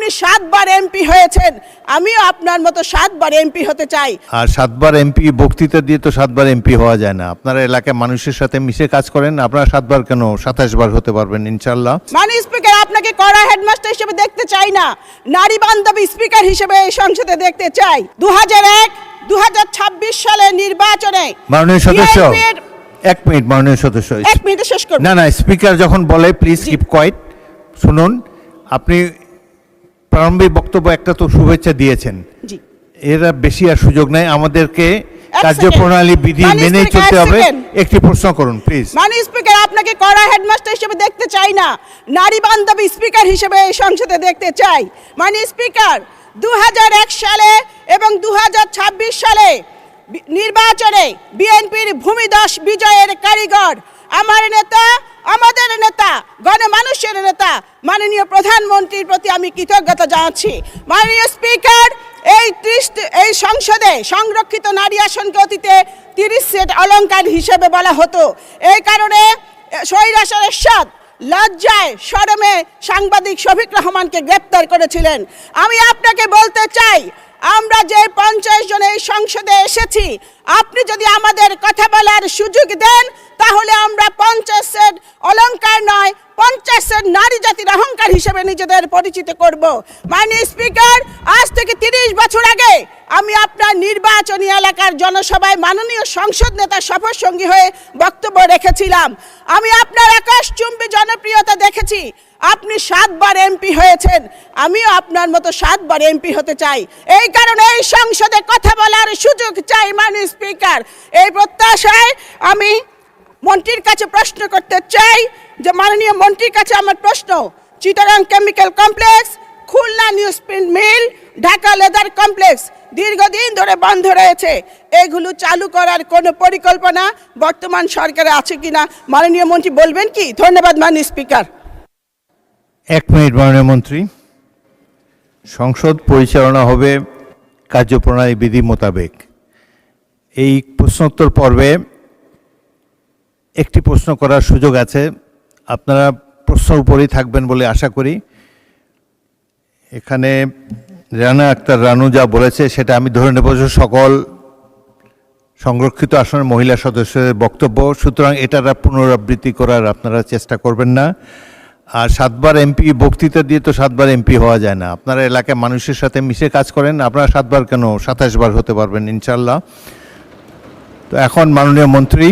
আপনি 7 বার এমপি হয়েছেন, আমিও আপনার মতো 7 বার এমপি হতে চাই। আর 7 বার এমপি বক্তৃতা দিয়ে তো 7 বার এমপি হওয়া যায় না। আপনারা এলাকায় মানুষের সাথে মিশে কাজ করেন, আপনারা 7 বার কেন 27 বার হতে পারবেন ইনশাল্লাহ। মাননীয় স্পিকার, আপনাকে কড়া হেডমাস্টার হিসেবে দেখতে চাই না, নারী বান্ধবী স্পিকার হিসেবে এই সংসদে দেখতে চাই। 2001-2026 সালের নির্বাচনে মাননীয় সদস্য, BNP -র 1 মিনিট মাননীয় সদস্য, 1 মিনিটে শেষ করব। না স্পিকার যখন বলে প্লিজ কিপ কোয়াইট। শুনুন, আপনি প্রারম্ভিক বক্তব্য একটা তো শুভেচ্ছা দিয়েছেন, জি, এরা বেশি আর সুযোগ নাই, আমাদেরকে এক কার্যপ্রণালী বিধি মাননীয় মেনেই স্পিকার, চলতে এক হবে। সেকেন্ড। একটি প্রশ্ন করুন প্লিজ। মাননীয় স্পিকার, আপনাকে কড়া হেডমাস্টার হিসেবে দেখতে চাই না, নারী বান্ধবী স্পিকার হিসেবে এই সংসদে দেখতে চাই। মাননীয় স্পিকার, 2001 সালে এবং 2026 সালে নির্বাচনে বিএনপির ভূমিদশ বিজয়ের কারিগর আমার নেতা, আমাদের নেতা, গণমানুষের নেতা মাননীয় প্রধানমন্ত্রীর প্রতি আমি কৃতজ্ঞতা জানাচ্ছি। মাননীয় স্পিকার, এই সংসদে সংরক্ষিত নারী আসনকে অতীতে 30 সেট অলংকার হিসেবে বলা হতো। এই কারণে স্বৈরাচার এরশাদ লজ্জায় শরমে সাংবাদিক শফিক রহমানকে গ্রেপ্তার করেছিলেন। আমি আপনাকে বলতে চাই, আমরা যে 50 জন এই সংসদে এসেছি, আপনি যদি আমাদের কথা বলার সুযোগ দেন তাহলে আমরা 50 সেট অলংকার নয়, 50 সেট নারী জাতির অহংকার হিসেবে নিজেদের পরিচিত করব। মাননীয় স্পিকার, আজ থেকে 30 বছর আগে আমি আপনার নির্বাচনী এলাকার জনসভায় মাননীয় সংসদ নেতা শপথ সঙ্গী হয়ে বক্তব্য রেখেছিলাম। আমি আপনার আকাশচুম্বী জনপ্রিয়তা দেখেছি। আপনি 7 বার এমপি হয়েছেন, আমিও আপনার মতো 7 বার এমপি হতে চাই। এই কারণে এই সংসদে কথা বলার সুযোগ চাই। মাননীয় স্পিকার, এই প্রত্যাশায় আমি মন্ত্রীর কাছে প্রশ্ন করতে চাই যে মাননীয় মন্ত্রীর কাছে আমার প্রশ্ন, Chittagong chemical complex, Khulna newsprint mill, Dhaka leather complex দীর্ঘদিন ধরে বন্ধ রয়েছে, এগুলো চালু করার কোনো পরিকল্পনা বর্তমান সরকারে আছে কিনা মাননীয় মন্ত্রী বলবেন কি? ধন্যবাদ মাননীয় স্পিকার। 1 মিনিট মাননীয় মন্ত্রী। সংসদ পরিচালনা হবে কার্যপ্রণালী বিধি মোতাবেক। এই প্রশ্নোত্তর পর্বে একটি প্রশ্ন করার সুযোগ আছে, আপনারা প্রশ্নের উপরেই থাকবেন বলে আশা করি। এখানে রানা আক্তার রানু যা বলেছে সেটা আমি ধরে নেব যে সকল সংরক্ষিত আসনের মহিলা সদস্যদের বক্তব্য, সুতরাং এটার পুনরাবৃত্তি করার আপনারা চেষ্টা করবেন না। আর 7 বার এমপি বক্তৃতা দিয়ে তো 7 বার এমপি হওয়া যায় না। আপনারা এলাকায় মানুষের সাথে মিশে কাজ করেন, আপনারা 7 বার কেন 27 বার হতে পারবেন ইনশাল্লাহ। তো এখন মাননীয় মন্ত্রী